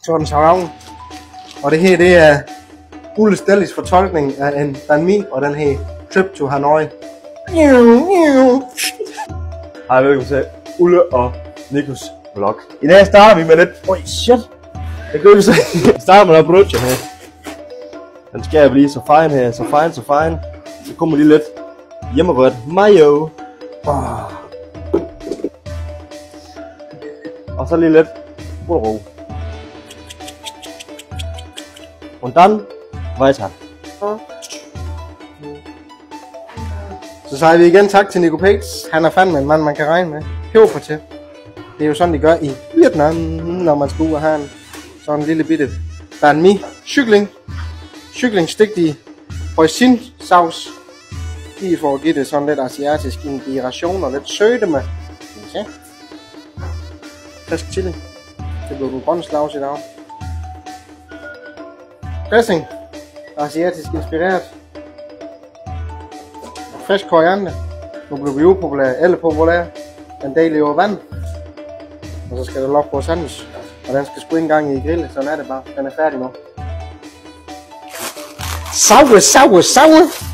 Sådan savn. Og det her, det er Ulle Stellis fortolkning af en banh mi, og den her Trip to Hanoi. Hej, velkommen til Ulle og Nikos vlog. I dag starter vi med lidt... Oj, shit! Det gør vi så. Vi starter med noget brødje her. Den skal blive så fin her, så fin. Så kommer lige lidt hjemmerødt mayo. Og så lige lidt gulerod. Og dann weiter. Så siger vi igen tak til Nico Pates. Han er fandme en mand, man kan regne med. Peber til. Det er jo sådan, de gør i Vietnam, når man skal ud og have en sådan en lille bitte banh mi. Kylling stegt i hoisin sauce. Lige for at give det sådan lidt asiatisk inspiration og lidt søde med. Frisk chili. Det bliver den grønne slags i dag. Dressing. Asiatisk inspireret. Frisk koriander. Nu bliver vi upopulære, eller populære. Den del over vand. Og så skal der lov på sandwich. Og den skal sgu ikke engang i grillen, sådan er det bare. Den er færdig nu. Sauer.